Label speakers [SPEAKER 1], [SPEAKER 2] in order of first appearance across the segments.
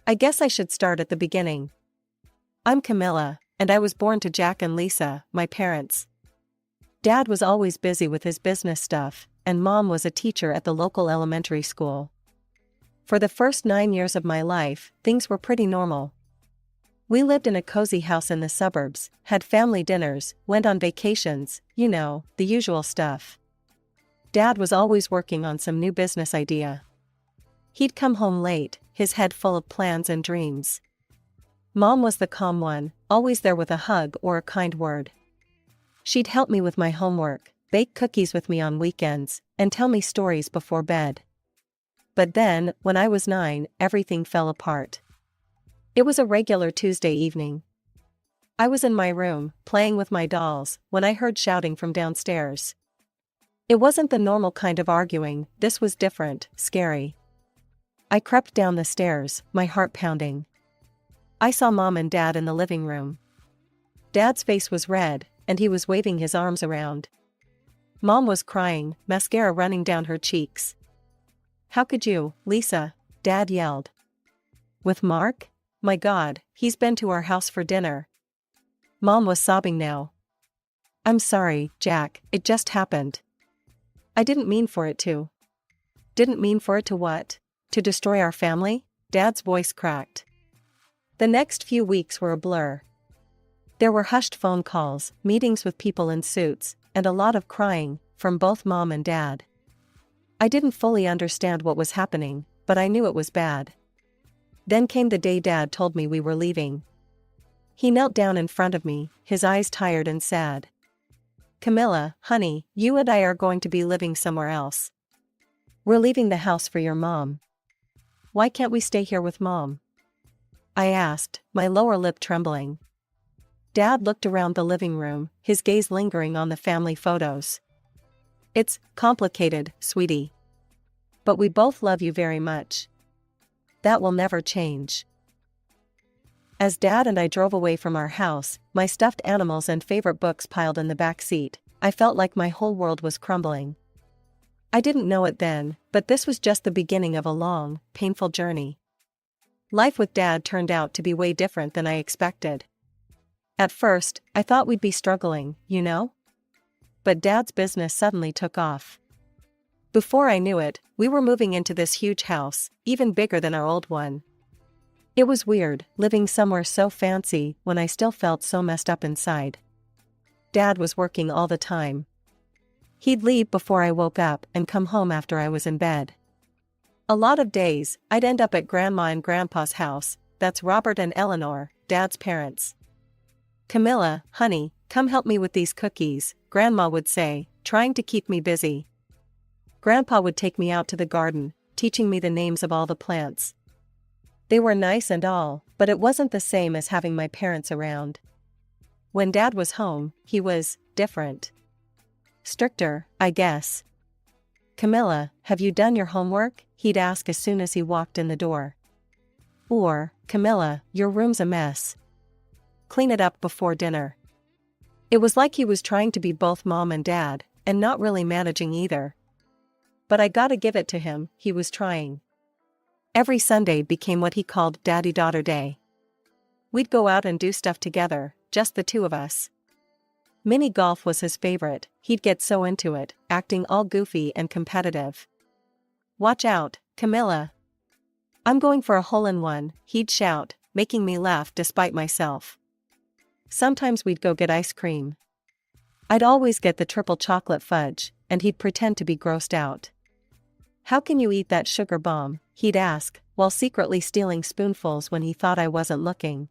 [SPEAKER 1] I guess I should start at the beginning. I'm Camilla, and I was born to Jack and Lisa, my parents. Dad was always busy with his business stuff, and Mom was a teacher at the local elementary school. For the first 9 years of my life, things were pretty normal. We lived in a cozy house in the suburbs, had family dinners, went on vacations, the usual stuff. Dad was always working on some new business idea. He'd come home late, his head full of plans and dreams. Mom was the calm one, always there with a hug or a kind word. She'd help me with my homework, bake cookies with me on weekends, and tell me stories before bed. But then, when I was 9, everything fell apart. It was a regular Tuesday evening. I was in my room, playing with my dolls, when I heard shouting from downstairs. It wasn't the normal kind of arguing, this was different, scary. I crept down the stairs, my heart pounding. I saw Mom and Dad in the living room. Dad's face was red, and he was waving his arms around. Mom was crying, mascara running down her cheeks. "How could you, Lisa?" Dad yelled. "With Mark? My God, he's been to our house for dinner." Mom was sobbing now. "I'm sorry, Jack, it just happened. I didn't mean for it to." "Didn't mean for it to what? To destroy our family?" Dad's voice cracked. The next few weeks were a blur. There were hushed phone calls, meetings with people in suits, and a lot of crying, from both Mom and Dad. I didn't fully understand what was happening, but I knew it was bad. Then came the day Dad told me we were leaving. He knelt down in front of me, his eyes tired and sad. "Camilla, honey, you and I are going to be living somewhere else. We're leaving the house for your mom." "Why can't we stay here with Mom?" I asked, my lower lip trembling. Dad looked around the living room, his gaze lingering on the family photos. "It's complicated, sweetie. But we both love you very much. That will never change." As Dad and I drove away from our house, my stuffed animals and favorite books piled in the back seat, I felt like my whole world was crumbling. I didn't know it then, but this was just the beginning of a long, painful journey. Life with Dad turned out to be way different than I expected. At first, I thought we'd be struggling, But Dad's business suddenly took off. Before I knew it, we were moving into this huge house, even bigger than our old one. It was weird, living somewhere so fancy when I still felt so messed up inside. Dad was working all the time. He'd leave before I woke up and come home after I was in bed. A lot of days, I'd end up at Grandma and Grandpa's house, that's Robert and Eleanor, Dad's parents. "Camilla, honey, come help me with these cookies," Grandma would say, trying to keep me busy. Grandpa would take me out to the garden, teaching me the names of all the plants. They were nice and all, but it wasn't the same as having my parents around. When Dad was home, he was different. Stricter, I guess. "Camilla, have you done your homework?" he'd ask as soon as he walked in the door. Or, "Camilla, your room's a mess. Clean it up before dinner." It was like he was trying to be both Mom and Dad, and not really managing either. But I gotta give it to him, he was trying. Every Sunday became what he called Daddy-Daughter Day. We'd go out and do stuff together, just the two of us. Mini golf was his favorite, he'd get so into it, acting all goofy and competitive. "Watch out, Camilla. I'm going for a hole-in-one," he'd shout, making me laugh despite myself. Sometimes we'd go get ice cream. I'd always get the triple chocolate fudge, and he'd pretend to be grossed out. "How can you eat that sugar bomb?" he'd ask, while secretly stealing spoonfuls when he thought I wasn't looking.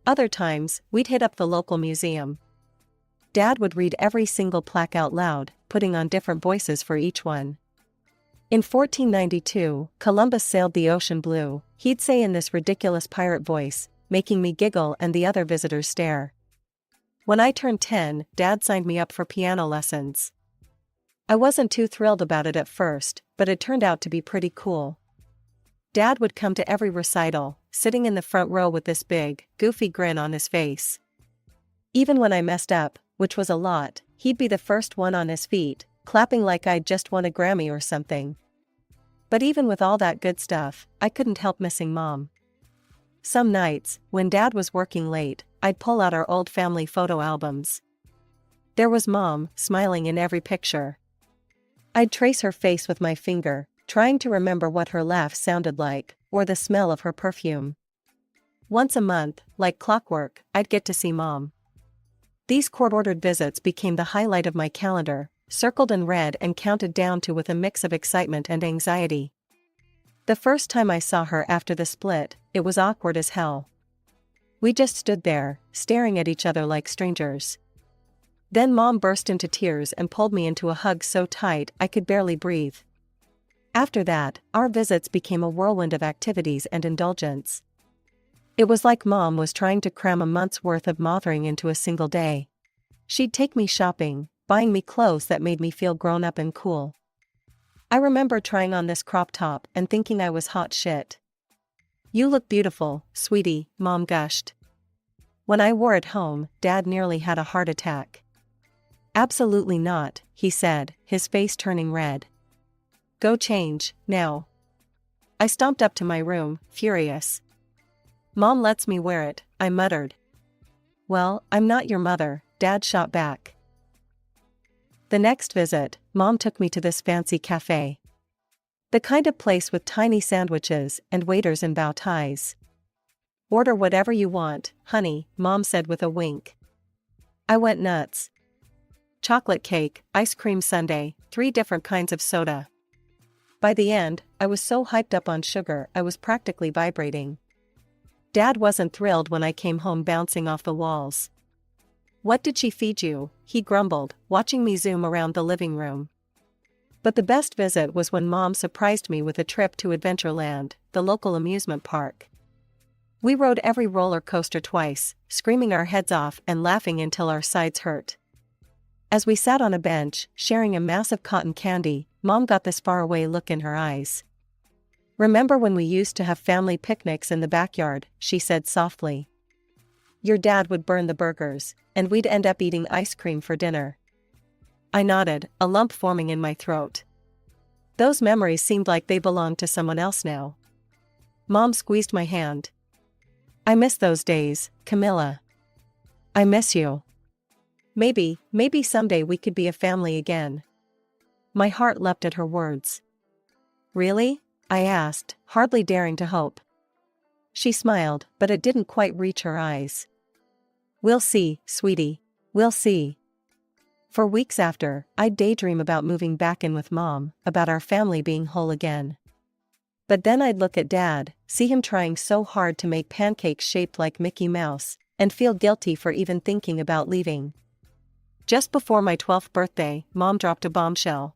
[SPEAKER 1] Other times, we'd hit up the local museum. Dad would read every single plaque out loud, putting on different voices for each one. In 1492, Columbus sailed the ocean blue, he'd say in this ridiculous pirate voice, making me giggle and the other visitors stare. When I turned 10, Dad signed me up for piano lessons. I wasn't too thrilled about it at first, but it turned out to be pretty cool. Dad would come to every recital, sitting in the front row with this big, goofy grin on his face. Even when I messed up, which was a lot, he'd be the first one on his feet, clapping like I'd just won a Grammy or something. But even with all that good stuff, I couldn't help missing Mom. Some nights, when Dad was working late, I'd pull out our old family photo albums. There was Mom, smiling in every picture. I'd trace her face with my finger, trying to remember what her laugh sounded like, or the smell of her perfume. Once a month, like clockwork, I'd get to see Mom. These court-ordered visits became the highlight of my calendar, circled in red and counted down to with a mix of excitement and anxiety. The first time I saw her after the split, it was awkward as hell. We just stood there, staring at each other like strangers. Then Mom burst into tears and pulled me into a hug so tight I could barely breathe. After that, our visits became a whirlwind of activities and indulgence. It was like Mom was trying to cram a month's worth of mothering into a single day. She'd take me shopping, buying me clothes that made me feel grown up and cool. I remember trying on this crop top and thinking I was hot shit. "You look beautiful, sweetie," Mom gushed. When I wore it home, Dad nearly had a heart attack. "Absolutely not," he said, his face turning red. "Go change, now." I stomped up to my room, furious. "Mom lets me wear it," I muttered. "Well, I'm not your mother," Dad shot back. The next visit, Mom took me to this fancy cafe. The kind of place with tiny sandwiches and waiters in bow ties. "Order whatever you want, honey," Mom said with a wink. I went nuts. Chocolate cake, ice cream sundae, 3 different kinds of soda. By the end, I was so hyped up on sugar I was practically vibrating. Dad wasn't thrilled when I came home bouncing off the walls. "What did she feed you?" he grumbled, watching me zoom around the living room. But the best visit was when Mom surprised me with a trip to Adventureland, the local amusement park. We rode every roller coaster twice, screaming our heads off and laughing until our sides hurt. As we sat on a bench, sharing a massive cotton candy, Mom got this faraway look in her eyes. "Remember when we used to have family picnics in the backyard?" she said softly. "Your dad would burn the burgers, and we'd end up eating ice cream for dinner." I nodded, a lump forming in my throat. Those memories seemed like they belonged to someone else now. Mom squeezed my hand. "I miss those days, Camilla. I miss you. Maybe someday we could be a family again." My heart leapt at her words. "Really?" I asked, hardly daring to hope. She smiled, but it didn't quite reach her eyes. "We'll see, sweetie. We'll see." For weeks after, I'd daydream about moving back in with Mom, about our family being whole again. But then I'd look at Dad, see him trying so hard to make pancakes shaped like Mickey Mouse, and feel guilty for even thinking about leaving. Just before my 12th birthday, Mom dropped a bombshell.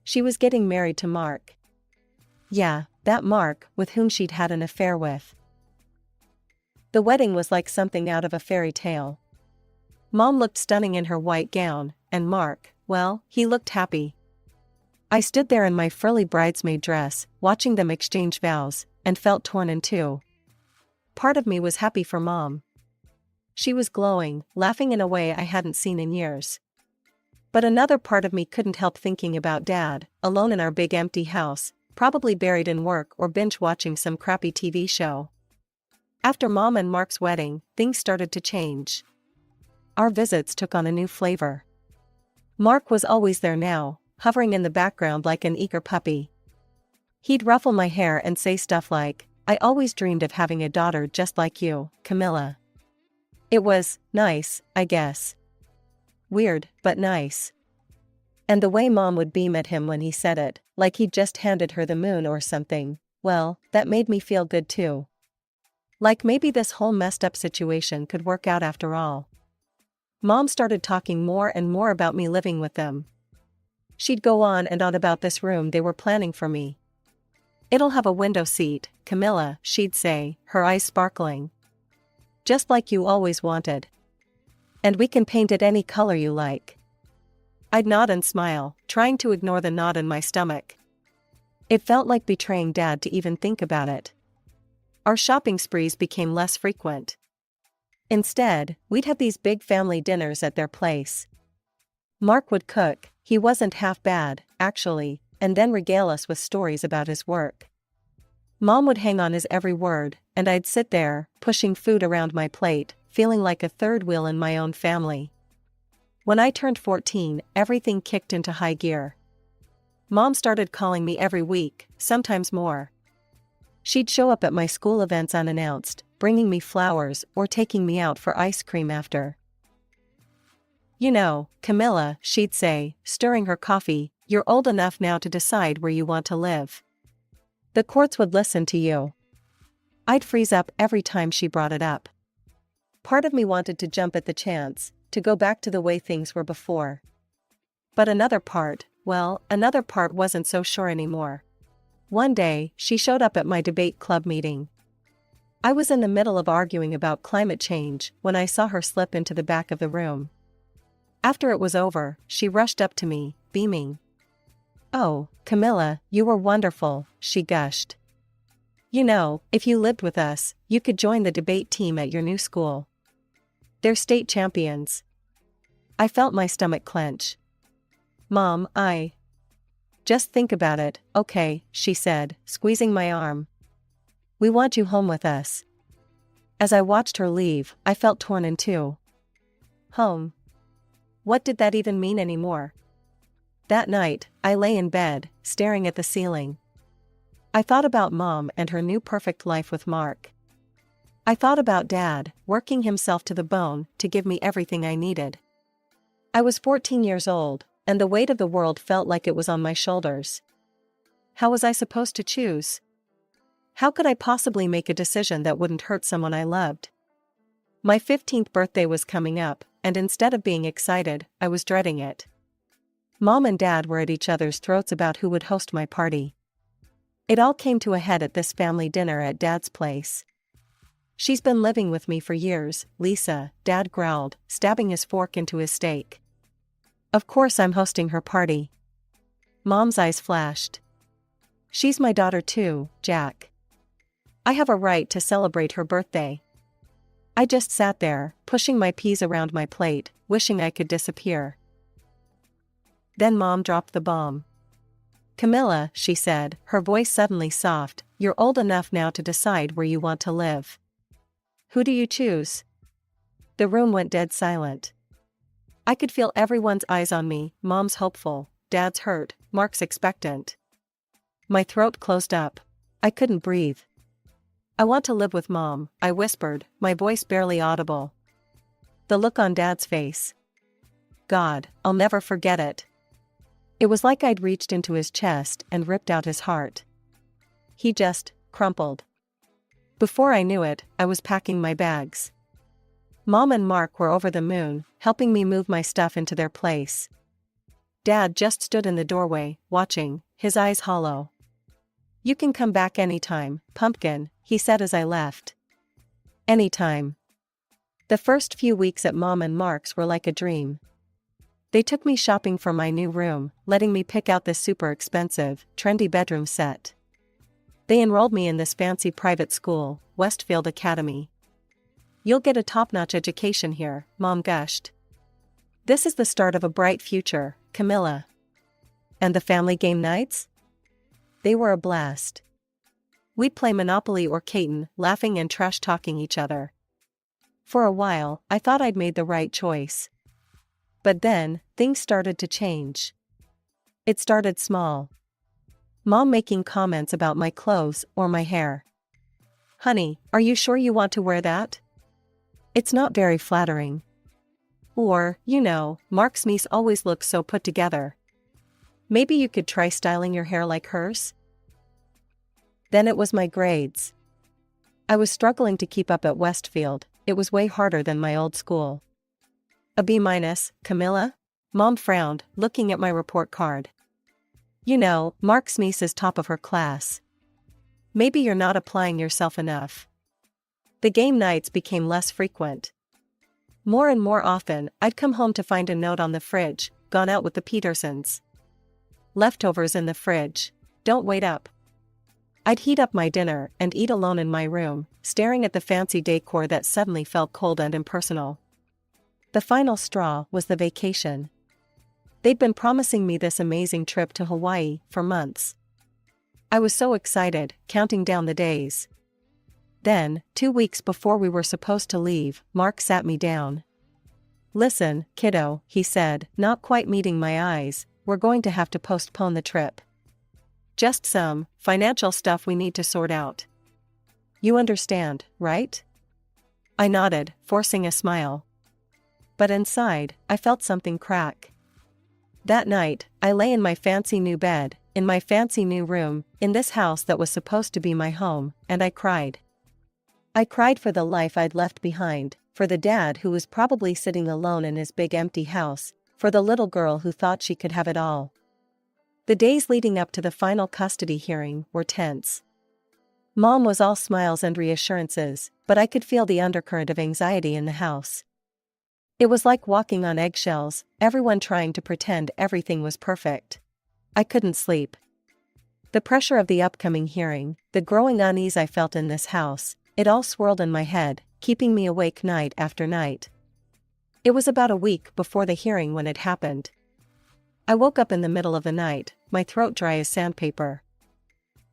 [SPEAKER 1] She was getting married to Mark. Yeah, that Mark, with whom she'd had an affair with. The wedding was like something out of a fairy tale. Mom looked stunning in her white gown, and Mark, well, he looked happy. I stood there in my frilly bridesmaid dress, watching them exchange vows, and felt torn in two. Part of me was happy for Mom. She was glowing, laughing in a way I hadn't seen in years. But another part of me couldn't help thinking about Dad, alone in our big empty house, probably buried in work or binge-watching some crappy TV show. After Mom and Mark's wedding, things started to change. Our visits took on a new flavor. Mark was always there now, hovering in the background like an eager puppy. He'd ruffle my hair and say stuff like, "I always dreamed of having a daughter just like you, Camilla." It was nice, I guess. Weird, but nice. And the way Mom would beam at him when he said it, like he'd just handed her the moon or something, well, that made me feel good too. Like maybe this whole messed up situation could work out after all. Mom started talking more and more about me living with them. She'd go on and on about this room they were planning for me. "It'll have a window seat, Camilla," she'd say, her eyes sparkling. "Just like you always wanted. And we can paint it any color you like." I'd nod and smile, trying to ignore the knot in my stomach. It felt like betraying Dad to even think about it. Our shopping sprees became less frequent. Instead, we'd have these big family dinners at their place. Mark would cook, he wasn't half bad, actually, and then regale us with stories about his work. Mom would hang on his every word, and I'd sit there, pushing food around my plate, feeling like a third wheel in my own family. When I turned 14, everything kicked into high gear. Mom started calling me every week, sometimes more. She'd show up at my school events unannounced, bringing me flowers or taking me out for ice cream after. "You know, Camilla," she'd say, stirring her coffee, "you're old enough now to decide where you want to live. The courts would listen to you." I'd freeze up every time she brought it up. Part of me wanted to jump at the chance, to go back to the way things were before. But another part wasn't so sure anymore. One day, she showed up at my debate club meeting. I was in the middle of arguing about climate change when I saw her slip into the back of the room. After it was over, she rushed up to me, beaming. "Oh, Camilla, you were wonderful," she gushed. "You know, if you lived with us, you could join the debate team at your new school. They're state champions." I felt my stomach clench. "Mom, just think about it, okay," she said, squeezing my arm. "We want you home with us." As I watched her leave, I felt torn in two. Home. What did that even mean anymore? That night, I lay in bed, staring at the ceiling. I thought about Mom and her new perfect life with Mark. I thought about Dad, working himself to the bone to give me everything I needed. I was 14 years old, and the weight of the world felt like it was on my shoulders. How was I supposed to choose? How could I possibly make a decision that wouldn't hurt someone I loved? My 15th birthday was coming up, and instead of being excited, I was dreading it. Mom and Dad were at each other's throats about who would host my party. It all came to a head at this family dinner at Dad's place. "She's been living with me for years, Lisa," Dad growled, stabbing his fork into his steak. "Of course I'm hosting her party." Mom's eyes flashed. "She's my daughter too, Jack. I have a right to celebrate her birthday." I just sat there, pushing my peas around my plate, wishing I could disappear. Then Mom dropped the bomb. "Camilla," she said, her voice suddenly soft, "you're old enough now to decide where you want to live. Who do you choose?" The room went dead silent. I could feel everyone's eyes on me, Mom's hopeful, Dad's hurt, Mark's expectant. My throat closed up. I couldn't breathe. "I want to live with Mom," I whispered, my voice barely audible. The look on Dad's face. God, I'll never forget it. It was like I'd reached into his chest and ripped out his heart. He just crumpled. Before I knew it, I was packing my bags. Mom and Mark were over the moon, helping me move my stuff into their place. Dad just stood in the doorway, watching, his eyes hollow. "You can come back anytime, pumpkin," he said as I left. Anytime. The first few weeks at Mom and Mark's were like a dream. They took me shopping for my new room, letting me pick out this super expensive, trendy bedroom set. They enrolled me in this fancy private school, Westfield Academy. "You'll get a top-notch education here," Mom gushed. "This is the start of a bright future, Camilla." And the family game nights? They were a blast. We'd play Monopoly or Catan, laughing and trash-talking each other. For a while, I thought I'd made the right choice. But then, things started to change. It started small. Mom making comments about my clothes or my hair. "Honey, are you sure you want to wear that? It's not very flattering." Or, Mark's niece always looks so put together. "Maybe you could try styling your hair like hers?" Then it was my grades. I was struggling to keep up at Westfield. It was way harder than my old school. "A B-, Camilla?" Mom frowned, looking at my report card. Mark's niece is top of her class. Maybe you're not applying yourself enough." The game nights became less frequent. More and more often, I'd come home to find a note on the fridge, "Gone out with the Petersons. Leftovers in the fridge. Don't wait up." I'd heat up my dinner and eat alone in my room, staring at the fancy decor that suddenly felt cold and impersonal. The final straw was the vacation. They'd been promising me this amazing trip to Hawaii for months. I was so excited, counting down the days. Then, 2 weeks before we were supposed to leave, Mark sat me down. "Listen, kiddo," he said, not quite meeting my eyes, "we're going to have to postpone the trip. Just some financial stuff we need to sort out. You understand, right?" I nodded, forcing a smile. But inside, I felt something crack. That night, I lay in my fancy new bed, in my fancy new room, in this house that was supposed to be my home, and I cried. I cried for the life I'd left behind, for the dad who was probably sitting alone in his big empty house, for the little girl who thought she could have it all. The days leading up to the final custody hearing were tense. Mom was all smiles and reassurances, but I could feel the undercurrent of anxiety in the house. It was like walking on eggshells, everyone trying to pretend everything was perfect. I couldn't sleep. The pressure of the upcoming hearing, the growing unease I felt in this house, it all swirled in my head, keeping me awake night after night. It was about a week before the hearing when it happened. I woke up in the middle of the night, my throat dry as sandpaper.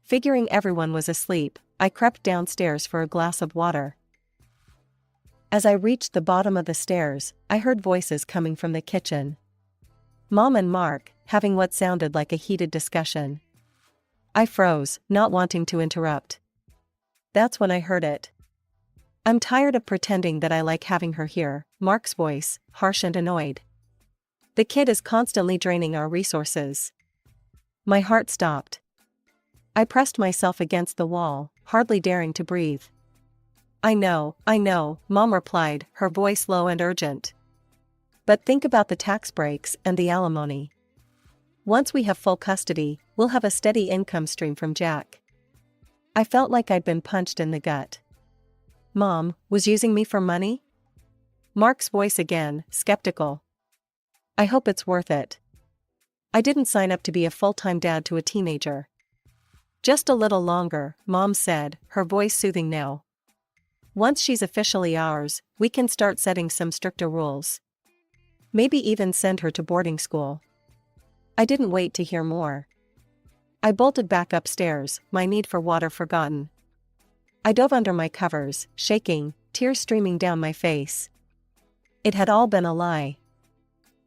[SPEAKER 1] Figuring everyone was asleep, I crept downstairs for a glass of water. As I reached the bottom of the stairs, I heard voices coming from the kitchen. Mom and Mark, having what sounded like a heated discussion. I froze, not wanting to interrupt. That's when I heard it. "I'm tired of pretending that I like having her here," Mark's voice, harsh and annoyed. "The kid is constantly draining our resources." My heart stopped. I pressed myself against the wall, hardly daring to breathe. I know, Mom replied, her voice low and urgent. "But think about the tax breaks and the alimony. Once we have full custody, we'll have a steady income stream from Jack." I felt like I'd been punched in the gut. Mom was using me for money? Mark's voice again, skeptical. "I hope it's worth it. I didn't sign up to be a full-time dad to a teenager." "Just a little longer," Mom said, her voice soothing now. "Once she's officially ours, we can start setting some stricter rules. Maybe even send her to boarding school." I didn't wait to hear more. I bolted back upstairs, my need for water forgotten. I dove under my covers, shaking, tears streaming down my face. It had all been a lie.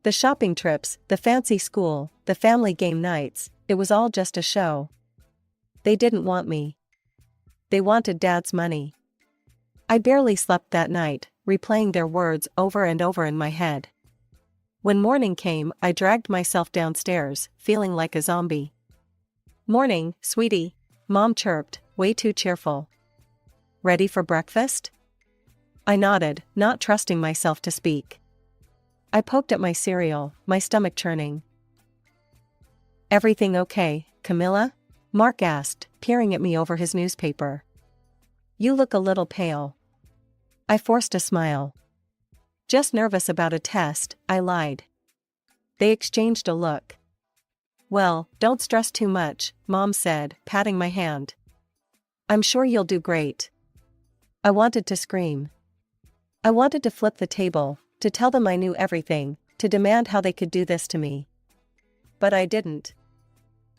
[SPEAKER 1] The shopping trips, the fancy school, the family game nights, it was all just a show. They didn't want me. They wanted Dad's money. I barely slept that night, replaying their words over and over in my head. When morning came, I dragged myself downstairs, feeling like a zombie. "Morning, sweetie," Mom chirped, way too cheerful. "Ready for breakfast?" I nodded, not trusting myself to speak. I poked at my cereal, my stomach churning. "Everything okay, Camilla?" Mark asked, peering at me over his newspaper. "You look a little pale." I forced a smile. "Just nervous about a test," I lied. They exchanged a look. "Well, don't stress too much," Mom said, patting my hand. "I'm sure you'll do great." I wanted to scream. I wanted to flip the table, to tell them I knew everything, to demand how they could do this to me. But I didn't.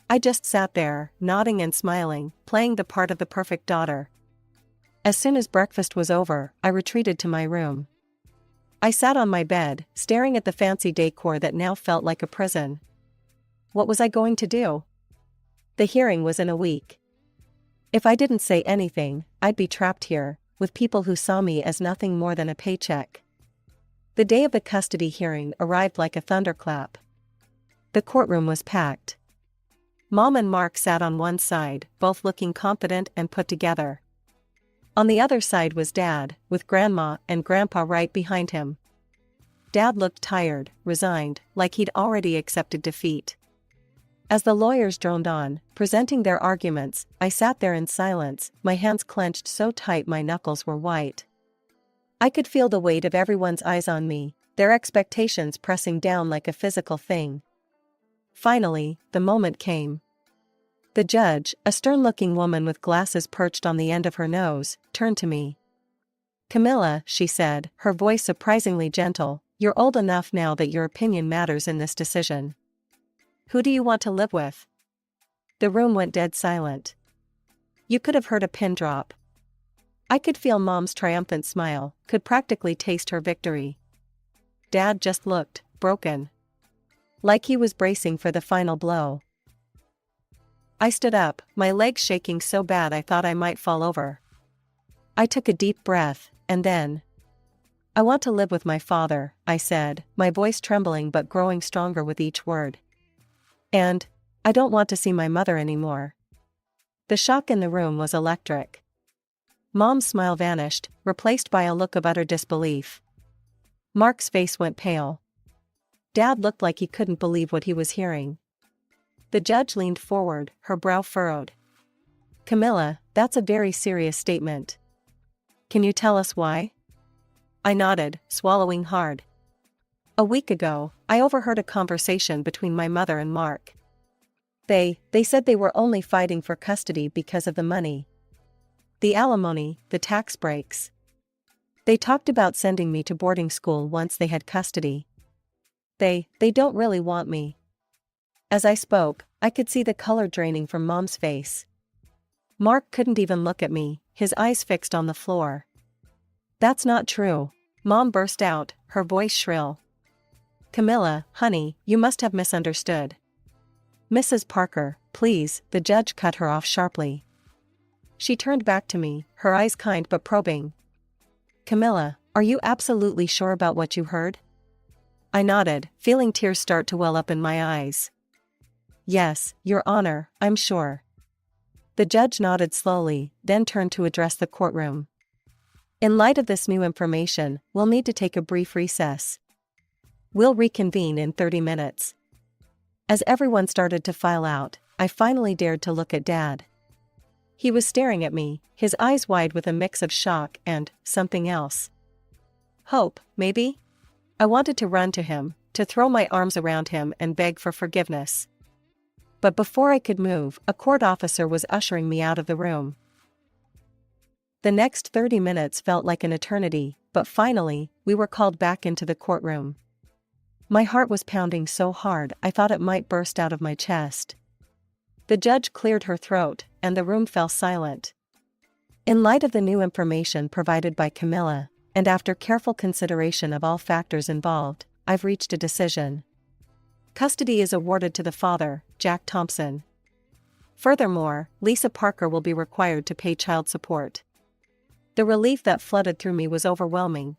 [SPEAKER 1] I just sat there, nodding and smiling, playing the part of the perfect daughter. As soon as breakfast was over, I retreated to my room. I sat on my bed, staring at the fancy decor that now felt like a prison. What was I going to do? The hearing was in a week. If I didn't say anything, I'd be trapped here, with people who saw me as nothing more than a paycheck. The day of the custody hearing arrived like a thunderclap. The courtroom was packed. Mom and Mark sat on one side, both looking confident and put together. On the other side was Dad, with Grandma and Grandpa right behind him. Dad looked tired, resigned, like he'd already accepted defeat. As the lawyers droned on, presenting their arguments, I sat there in silence, my hands clenched so tight my knuckles were white. I could feel the weight of everyone's eyes on me, their expectations pressing down like a physical thing. Finally, the moment came. The judge, a stern-looking woman with glasses perched on the end of her nose, turned to me. "Camilla," she said, her voice surprisingly gentle, You're old enough now that your opinion matters in this decision. Who do you want to live with? The room went dead silent. You could have heard a pin drop. I could feel Mom's triumphant smile, could practically taste her victory. Dad just looked broken. Like he was bracing for the final blow. I stood up, my legs shaking so bad I thought I might fall over. I took a deep breath, and then, I want to live with my father, I said, my voice trembling but growing stronger with each word. And, I don't want to see my mother anymore. The shock in the room was electric. Mom's smile vanished, replaced by a look of utter disbelief. Mark's face went pale. Dad looked like he couldn't believe what he was hearing. The judge leaned forward, her brow furrowed. Camilla, that's a very serious statement. Can you tell us why? I nodded, swallowing hard. A week ago, I overheard a conversation between my mother and Mark. They said they were only fighting for custody because of the money. The alimony, the tax breaks. They talked about sending me to boarding school once they had custody. They don't really want me. As I spoke, I could see the color draining from Mom's face. Mark couldn't even look at me, his eyes fixed on the floor. That's not true, Mom burst out, her voice shrill. Camilla, honey, you must have misunderstood. Mrs. Parker, please, the judge cut her off sharply. She turned back to me, her eyes kind but probing. Camilla, are you absolutely sure about what you heard? I nodded, feeling tears start to well up in my eyes. Yes, Your Honor, I'm sure. The judge nodded slowly, then turned to address the courtroom. In light of this new information, we'll need to take a brief recess. We'll reconvene in 30 minutes. As everyone started to file out, I finally dared to look at Dad. He was staring at me, his eyes wide with a mix of shock and something else. Hope, maybe? I wanted to run to him, to throw my arms around him and beg for forgiveness. But before I could move, a court officer was ushering me out of the room. The next 30 minutes felt like an eternity, but finally, we were called back into the courtroom. My heart was pounding so hard I thought it might burst out of my chest. The judge cleared her throat, and the room fell silent. In light of the new information provided by Camilla, and after careful consideration of all factors involved, I've reached a decision. Custody is awarded to the father, Jack Thompson. Furthermore, Lisa Parker will be required to pay child support. The relief that flooded through me was overwhelming.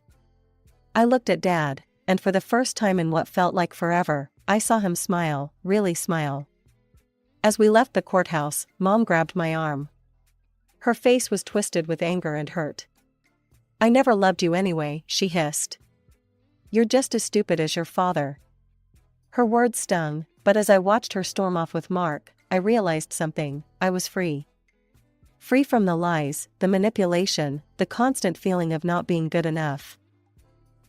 [SPEAKER 1] I looked at Dad, and for the first time in what felt like forever, I saw him smile, really smile. As we left the courthouse, Mom grabbed my arm. Her face was twisted with anger and hurt. I never loved you anyway, she hissed. You're just as stupid as your father. Her words stung, but as I watched her storm off with Mark, I realized something. I was free. Free from the lies, the manipulation, the constant feeling of not being good enough.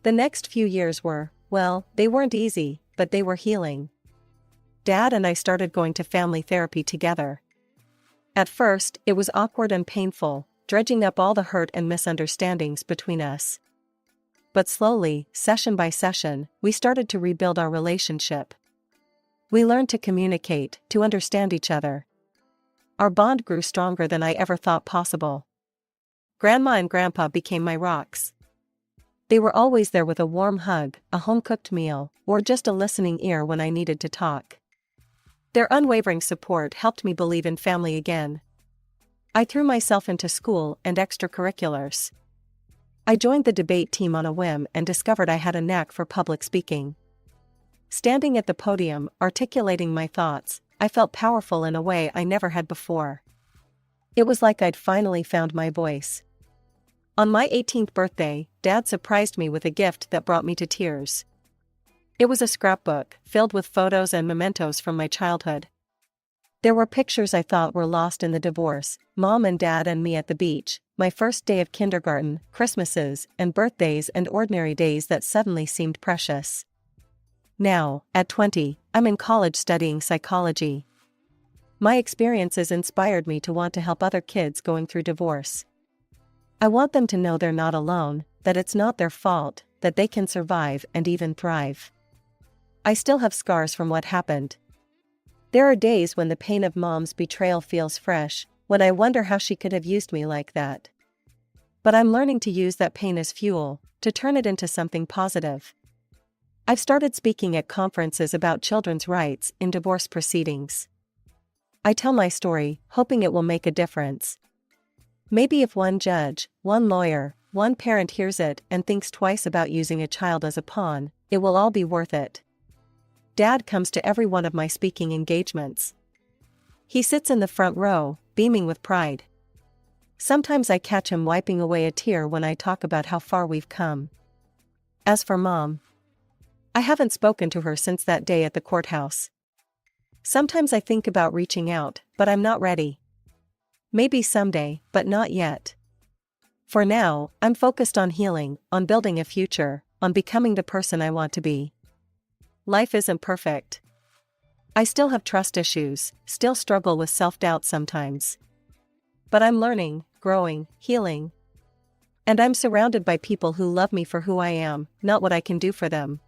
[SPEAKER 1] The next few years were, well, they weren't easy, but they were healing. Dad and I started going to family therapy together. At first, it was awkward and painful, dredging up all the hurt and misunderstandings between us. But slowly, session by session, we started to rebuild our relationship. We learned to communicate, to understand each other. Our bond grew stronger than I ever thought possible. Grandma and Grandpa became my rocks. They were always there with a warm hug, a home-cooked meal, or just a listening ear when I needed to talk. Their unwavering support helped me believe in family again. I threw myself into school and extracurriculars. I joined the debate team on a whim and discovered I had a knack for public speaking. Standing at the podium, articulating my thoughts, I felt powerful in a way I never had before. It was like I'd finally found my voice. On my 18th birthday, Dad surprised me with a gift that brought me to tears. It was a scrapbook, filled with photos and mementos from my childhood. There were pictures I thought were lost in the divorce, Mom and Dad and me at the beach, my first day of kindergarten, Christmases, and birthdays and ordinary days that suddenly seemed precious. Now, at 20, I'm in college studying psychology. My experiences inspired me to want to help other kids going through divorce. I want them to know they're not alone, that it's not their fault, that they can survive and even thrive. I still have scars from what happened. There are days when the pain of mom's betrayal feels fresh, when I wonder how she could have used me like that. But I'm learning to use that pain as fuel, to turn it into something positive. I've started speaking at conferences about children's rights in divorce proceedings. I tell my story, hoping it will make a difference. Maybe if one judge, one lawyer, one parent hears it and thinks twice about using a child as a pawn, it will all be worth it. Dad comes to every one of my speaking engagements. He sits in the front row, beaming with pride. Sometimes I catch him wiping away a tear when I talk about how far we've come. As for Mom, I haven't spoken to her since that day at the courthouse. Sometimes I think about reaching out, but I'm not ready. Maybe someday, but not yet. For now, I'm focused on healing, on building a future, on becoming the person I want to be. Life isn't perfect. I still have trust issues, still struggle with self-doubt sometimes. But I'm learning, growing, healing. And I'm surrounded by people who love me for who I am, not what I can do for them.